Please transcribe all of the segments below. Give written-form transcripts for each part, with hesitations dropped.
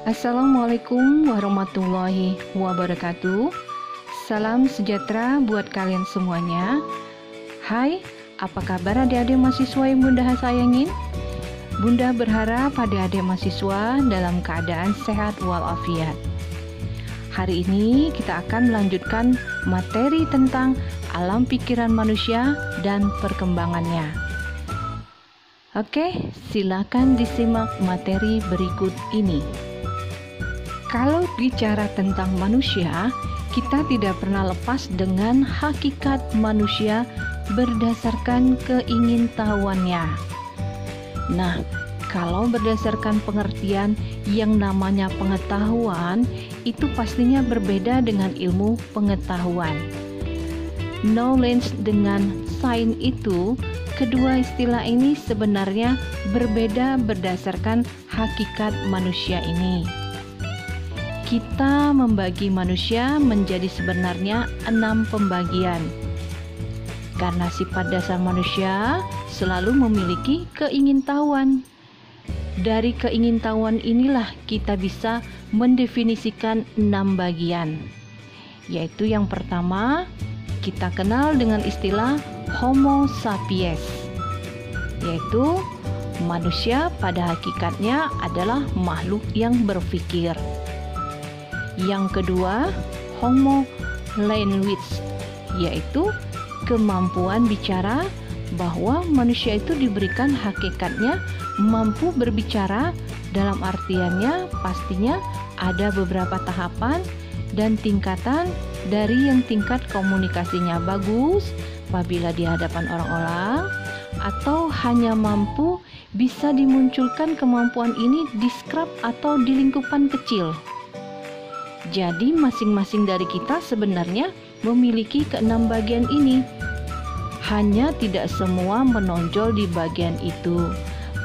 Assalamualaikum warahmatullahi wabarakatuh. Salam sejahtera buat kalian semuanya. Hai, apa kabar adik-adik mahasiswa yang Bunda sayangin? Bunda berharap adik-adik mahasiswa dalam keadaan sehat walafiat. Hari ini kita akan melanjutkan materi tentang alam pikiran manusia dan perkembangannya. Oke, silakan disimak materi berikut ini. Kalau bicara tentang manusia, kita tidak pernah lepas dengan hakikat manusia berdasarkan keingintahuannya. Nah, kalau berdasarkan pengertian yang namanya pengetahuan, itu pastinya berbeda dengan ilmu pengetahuan. Knowledge dengan science itu, kedua istilah ini sebenarnya berbeda berdasarkan hakikat manusia ini. Kita membagi manusia menjadi sebenarnya 6 pembagian. Karena sifat dasar manusia selalu memiliki keingintahuan. Dari keingintahuan inilah kita bisa mendefinisikan 6 bagian. Yaitu yang pertama, kita kenal dengan istilah Homo sapiens, yaitu manusia pada hakikatnya adalah makhluk yang berpikir. Yang kedua, Homo language, yaitu kemampuan bicara, bahwa manusia itu diberikan hakikatnya mampu berbicara. Dalam artiannya pastinya ada beberapa tahapan dan tingkatan. Dari yang tingkat komunikasinya bagus apabila di hadapan orang-orang, atau hanya mampu bisa dimunculkan kemampuan ini di skrap atau di lingkupan kecil. Jadi masing-masing dari kita sebenarnya memiliki keenam bagian ini. Hanya tidak semua menonjol di bagian itu.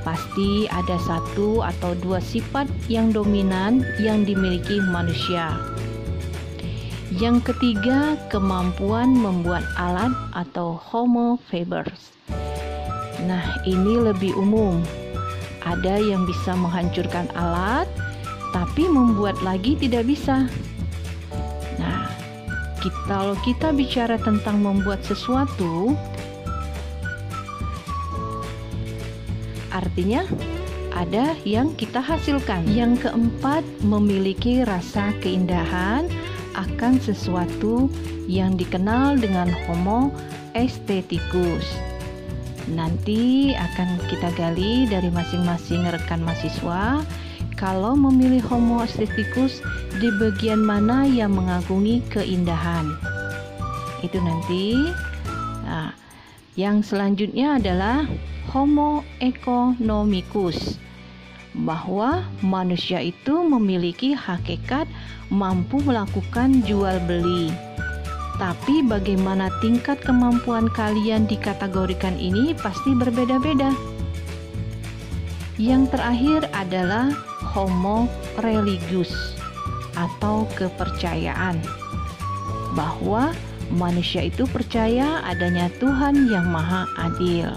Pasti ada 1 atau 2 sifat yang dominan yang dimiliki manusia. Yang ketiga, kemampuan membuat alat atau Homo fabers. Nah, ini lebih umum. Ada yang bisa menghancurkan alat, tapi membuat lagi tidak bisa. Nah, kalau kita bicara tentang membuat sesuatu, artinya ada yang kita hasilkan. Yang keempat, memiliki rasa keindahan akan sesuatu yang dikenal dengan Homo aestheticus. Nanti akan kita gali dari masing-masing rekan mahasiswa kalau memilih Homo aestheticus di bagian mana yang mengagungi keindahan. Itu nanti. Nah, yang selanjutnya adalah Homo economicus, bahwa manusia itu memiliki hakikat mampu melakukan jual beli. Tapi bagaimana tingkat kemampuan kalian dikategorikan ini pasti berbeda-beda. Yang terakhir adalah Homo religius atau kepercayaan, bahwa manusia itu percaya adanya Tuhan yang Maha Adil.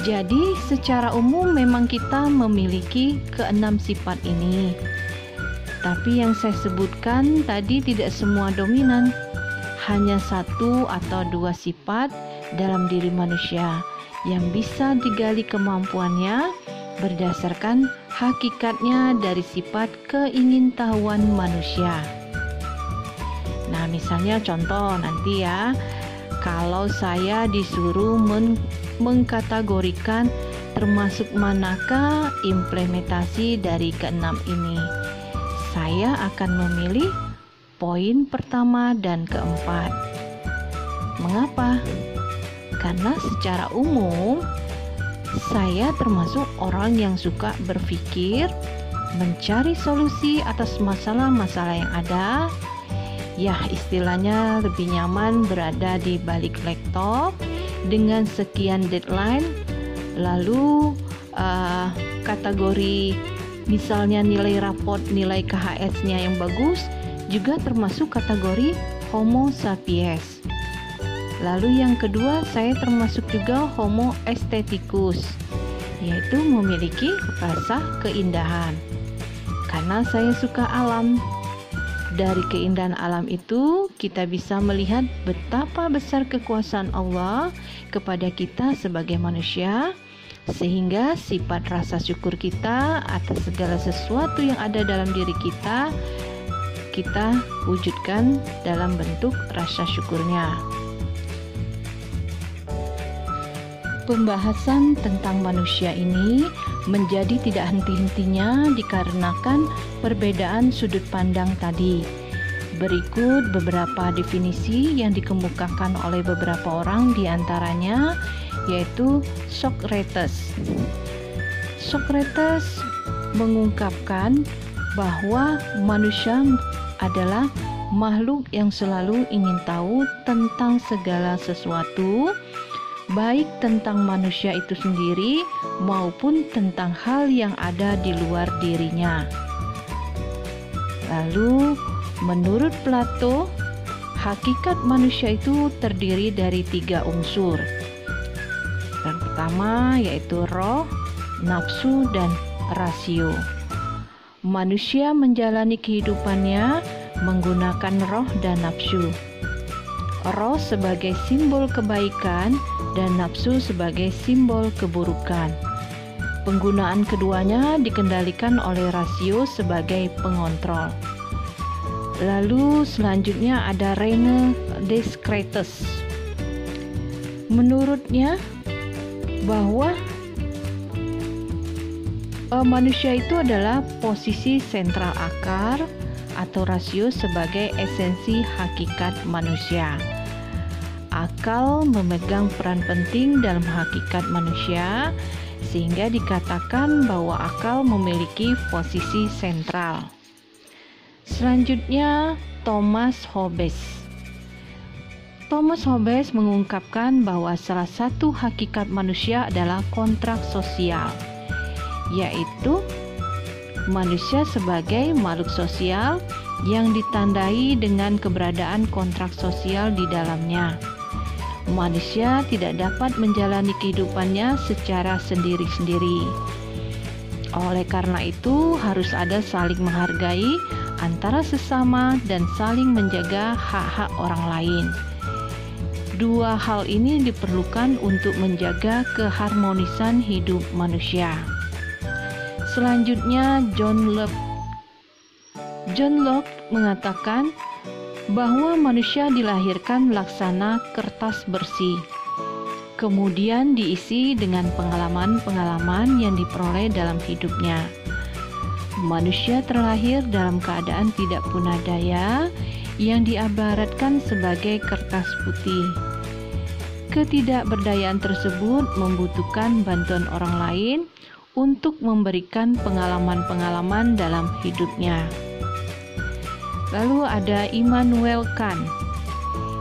Jadi secara umum memang kita memiliki keenam sifat ini. Tapi yang saya sebutkan tadi tidak semua dominan. Hanya 1 atau 2 sifat dalam diri manusia yang bisa digali kemampuannya berdasarkan hakikatnya dari sifat keingintahuan manusia. Nah, misalnya contoh nanti ya, kalau saya disuruh mengkategorikan termasuk manakah implementasi dari keenam ini, saya akan memilih poin pertama dan keempat. Mengapa? Karena secara umum saya termasuk orang yang suka berpikir, mencari solusi atas masalah-masalah yang ada. Ya, istilahnya lebih nyaman berada di balik laptop dengan sekian deadline, lalu kategori misalnya nilai raport, nilai KHS-nya yang bagus, juga termasuk kategori Homo sapiens. Lalu yang kedua, saya termasuk juga Homo aestheticus, yaitu memiliki rasa keindahan. karena saya suka alam. Dari keindahan alam itu, kita bisa melihat betapa besar kekuasaan Allah kepada kita sebagai manusia, sehingga sifat rasa syukur kita atas segala sesuatu yang ada dalam diri kita wujudkan dalam bentuk rasa syukurnya. Pembahasan tentang manusia ini menjadi tidak henti-hentinya dikarenakan perbedaan sudut pandang tadi. Berikut beberapa definisi yang dikemukakan oleh beberapa orang, diantaranya yaitu Socrates. Socrates mengungkapkan bahwa manusia adalah makhluk yang selalu ingin tahu tentang segala sesuatu, baik tentang manusia itu sendiri maupun tentang hal yang ada di luar dirinya. Lalu, menurut Plato, hakikat manusia itu terdiri dari 3 unsur. Yang pertama yaitu roh, nafsu, dan rasio. Manusia menjalani kehidupannya menggunakan roh dan nafsu. Roh sebagai simbol kebaikan dan nafsu sebagai simbol keburukan. Penggunaan keduanya dikendalikan oleh rasio sebagai pengontrol. Lalu selanjutnya ada Rene Descartes. Menurutnya bahwa manusia itu adalah posisi sentral akar atau rasio sebagai esensi hakikat manusia. Akal memegang peran penting dalam hakikat manusia, sehingga dikatakan bahwa akal memiliki posisi sentral. Selanjutnya, Thomas Hobbes. Thomas Hobbes mengungkapkan bahwa salah satu hakikat manusia adalah kontrak sosial, yaitu manusia sebagai makhluk sosial yang ditandai dengan keberadaan kontrak sosial di dalamnya. Manusia tidak dapat menjalani kehidupannya secara sendiri-sendiri. Oleh karena itu, harus ada saling menghargai antara sesama dan saling menjaga hak-hak orang lain. 2 hal ini diperlukan untuk menjaga keharmonisan hidup manusia. Selanjutnya, John Locke. John Locke mengatakan bahwa manusia dilahirkan laksana kertas bersih, kemudian diisi dengan pengalaman-pengalaman yang diperoleh dalam hidupnya. Manusia terlahir dalam keadaan tidak punah daya yang diibaratkan sebagai kertas putih. Ketidakberdayaan tersebut membutuhkan bantuan orang lain untuk memberikan pengalaman-pengalaman dalam hidupnya. Lalu ada Immanuel Kant.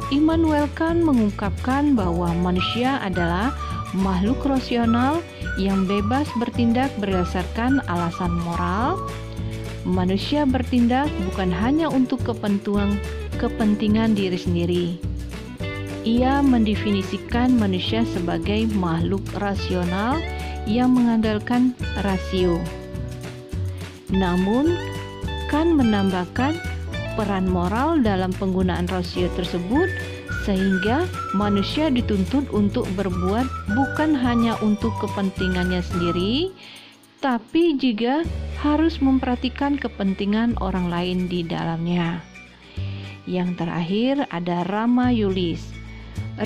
Immanuel Kant mengungkapkan bahwa manusia adalah makhluk rasional yang bebas bertindak berdasarkan alasan moral. Manusia bertindak bukan hanya untuk kepentingan diri sendiri. Ia mendefinisikan manusia sebagai makhluk rasional yang mengandalkan rasio. Namun, Kant menambahkan peran moral dalam penggunaan rasio tersebut, sehingga manusia dituntut untuk berbuat bukan hanya untuk kepentingannya sendiri, tapi juga harus memperhatikan kepentingan orang lain di dalamnya. Yang terakhir ada Ramayulis.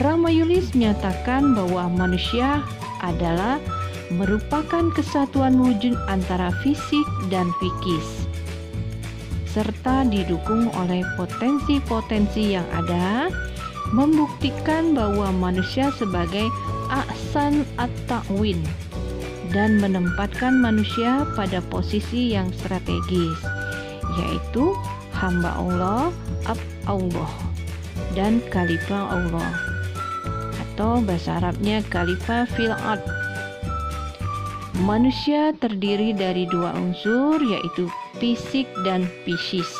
Ramayulis menyatakan bahwa manusia adalah merupakan kesatuan wujud antara fisik dan psikis, serta didukung oleh potensi-potensi yang ada, membuktikan bahwa manusia sebagai ahsan at-ta'win dan menempatkan manusia pada posisi yang strategis, yaitu hamba Allah, Allah, dan khalifah Allah, atau bahasa Arabnya khalifah fil ard. Manusia terdiri dari 2 unsur, yaitu fisik dan psikis.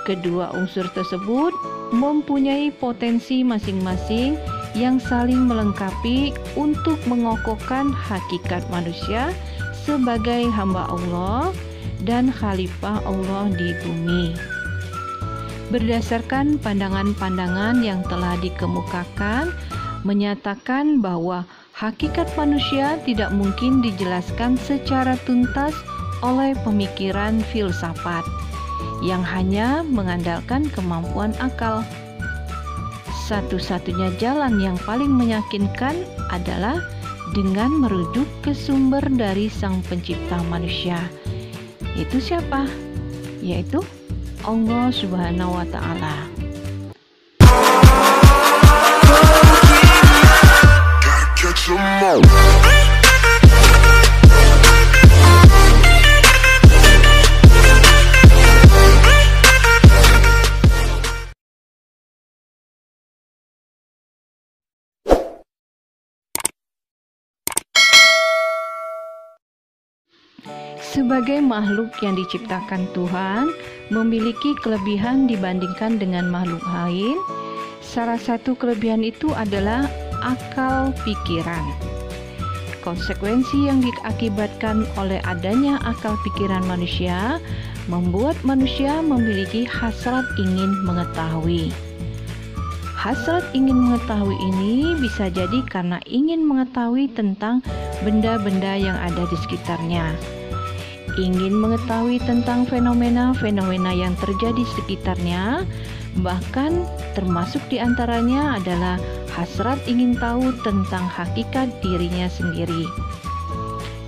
Kedua unsur tersebut mempunyai potensi masing-masing yang saling melengkapi untuk mengokohkan hakikat manusia sebagai hamba Allah dan khalifah Allah di bumi. Berdasarkan pandangan-pandangan yang telah dikemukakan, menyatakan bahwa hakikat manusia tidak mungkin dijelaskan secara tuntas oleh pemikiran filsafat yang hanya mengandalkan kemampuan akal. Satu-satunya jalan yang paling meyakinkan adalah dengan merujuk ke sumber dari Sang Pencipta manusia. Itu siapa? Yaitu Allah Subhanahu wa Ta'ala. Sebagai makhluk yang diciptakan Tuhan, memiliki kelebihan dibandingkan dengan makhluk lain. Salah satu kelebihan itu adalah akal pikiran. Konsekuensi yang diakibatkan oleh adanya akal pikiran manusia membuat manusia memiliki hasrat ingin mengetahui. Hasrat ingin mengetahui ini bisa jadi karena ingin mengetahui tentang benda-benda yang ada di sekitarnya, ingin mengetahui tentang fenomena-fenomena yang terjadi di sekitarnya, bahkan termasuk diantaranya adalah hasrat ingin tahu tentang hakikat dirinya sendiri.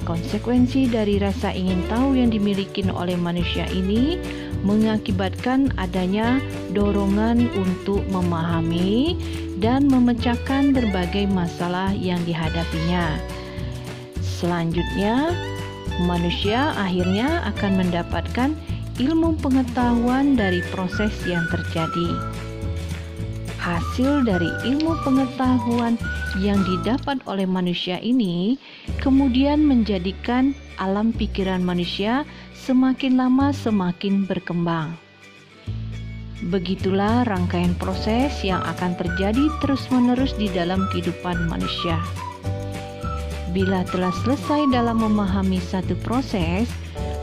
Konsekuensi dari rasa ingin tahu yang dimiliki oleh manusia ini mengakibatkan adanya dorongan untuk memahami dan memecahkan berbagai masalah yang dihadapinya. Selanjutnya, manusia akhirnya akan mendapatkan ilmu pengetahuan dari proses yang terjadi. Hasil dari ilmu pengetahuan yang didapat oleh manusia ini kemudian menjadikan alam pikiran manusia semakin lama semakin berkembang. Begitulah rangkaian proses yang akan terjadi terus-menerus di dalam kehidupan manusia. Bila telah selesai dalam memahami satu proses,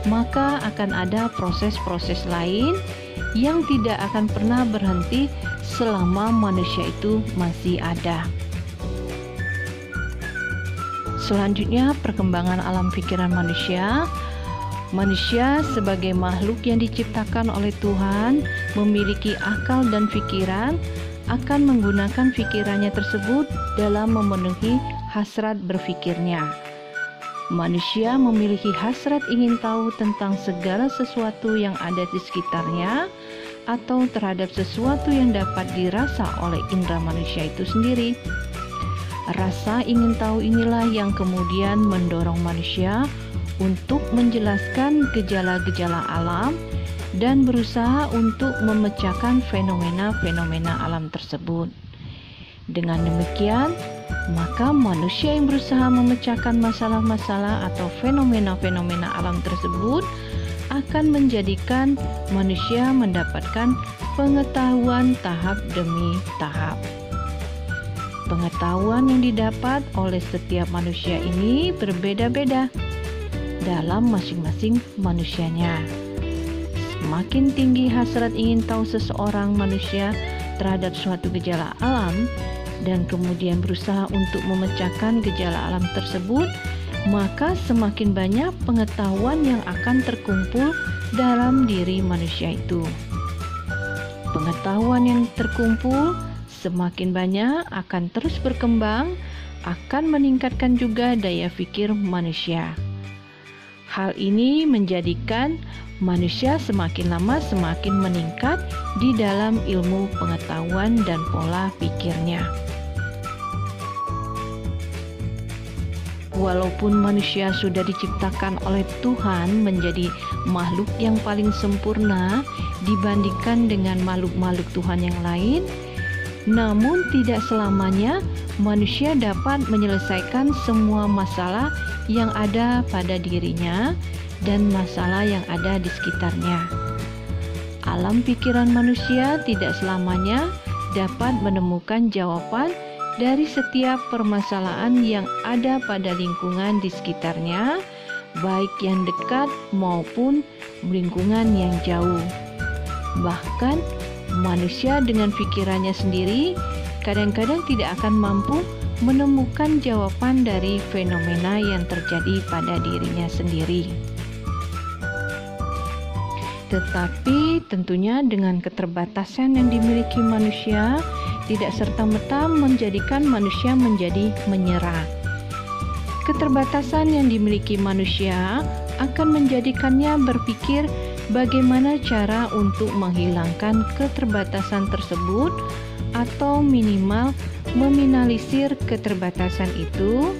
maka akan ada proses-proses lain yang tidak akan pernah berhenti selama manusia itu masih ada. Selanjutnya, perkembangan alam pikiran manusia. Manusia sebagai makhluk yang diciptakan oleh Tuhan memiliki akal dan pikiran, akan menggunakan pikirannya tersebut dalam memenuhi hasrat berpikirnya. Manusia memiliki hasrat ingin tahu tentang segala sesuatu yang ada di sekitarnya atau terhadap sesuatu yang dapat dirasa oleh indera manusia itu sendiri. Rasa ingin tahu inilah yang kemudian mendorong manusia untuk menjelaskan gejala-gejala alam dan berusaha untuk memecahkan fenomena-fenomena alam tersebut. Dengan demikian, maka manusia yang berusaha memecahkan masalah-masalah atau fenomena-fenomena alam tersebut akan menjadikan manusia mendapatkan pengetahuan tahap demi tahap. Pengetahuan yang didapat oleh setiap manusia ini berbeda-beda dalam masing-masing manusianya. Semakin tinggi hasrat ingin tahu seseorang manusia terhadap suatu gejala alam dan kemudian berusaha untuk memecahkan gejala alam tersebut, maka semakin banyak pengetahuan yang akan terkumpul dalam diri manusia itu. Pengetahuan yang terkumpul semakin banyak akan terus berkembang, akan meningkatkan juga daya pikir manusia. Hal ini menjadikan manusia semakin lama semakin meningkat di dalam ilmu pengetahuan dan pola pikirnya. Walaupun manusia sudah diciptakan oleh Tuhan menjadi makhluk yang paling sempurna dibandingkan dengan makhluk-makhluk Tuhan yang lain, namun tidak selamanya manusia dapat menyelesaikan semua masalah yang ada pada dirinya dan masalah yang ada di sekitarnya. Alam pikiran manusia tidak selamanya dapat menemukan jawaban dari setiap permasalahan yang ada pada lingkungan di sekitarnya, baik yang dekat maupun lingkungan yang jauh. Bahkan manusia dengan pikirannya sendiri kadang-kadang tidak akan mampu menemukan jawaban dari fenomena yang terjadi pada dirinya sendiri. Tetapi tentunya dengan keterbatasan yang dimiliki manusia tidak serta-merta menjadikan manusia menjadi menyerah. Keterbatasan yang dimiliki manusia akan menjadikannya berpikir bagaimana cara untuk menghilangkan keterbatasan tersebut atau minimal meminimalisir keterbatasan itu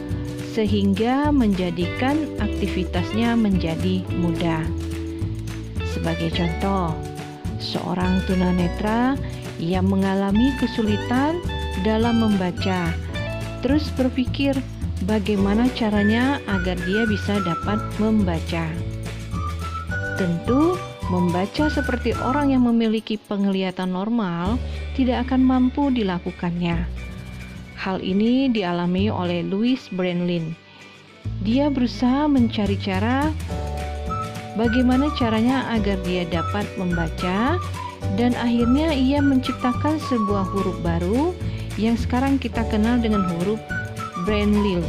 sehingga menjadikan aktivitasnya menjadi mudah. Sebagai contoh, seorang tunanetra yang mengalami kesulitan dalam membaca, terus berpikir bagaimana caranya agar dia bisa dapat membaca. Tentu, membaca seperti orang yang memiliki penglihatan normal tidak akan mampu dilakukannya. Hal ini dialami oleh Louis Brandelin. Dia berusaha mencari cara bagaimana caranya agar dia dapat membaca, dan akhirnya ia menciptakan sebuah huruf baru yang sekarang kita kenal dengan huruf Braille.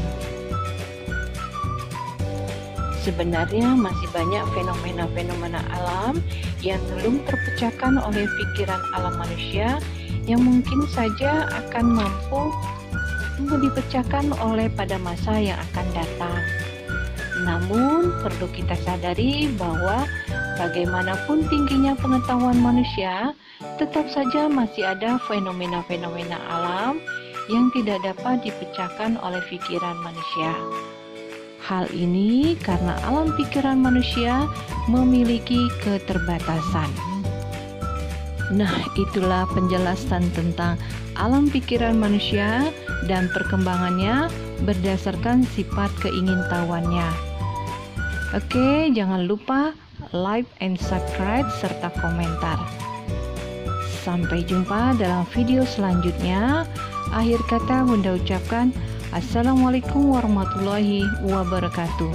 Sebenarnya masih banyak fenomena-fenomena alam yang belum terpecahkan oleh pikiran alam manusia yang mungkin saja akan mampu dipecahkan oleh pada masa yang akan datang. Namun perlu kita sadari bahwa bagaimanapun tingginya pengetahuan manusia, tetap saja masih ada fenomena-fenomena alam yang tidak dapat dipecahkan oleh pikiran manusia. Hal ini karena alam pikiran manusia memiliki keterbatasan. Nah, itulah penjelasan tentang alam pikiran manusia dan perkembangannya berdasarkan sifat keingintahuannya. Oke, jangan lupa like and subscribe serta komentar. Sampai jumpa dalam video selanjutnya. Akhir kata Bunda ucapkan Assalamualaikum warahmatullahi wabarakatuh.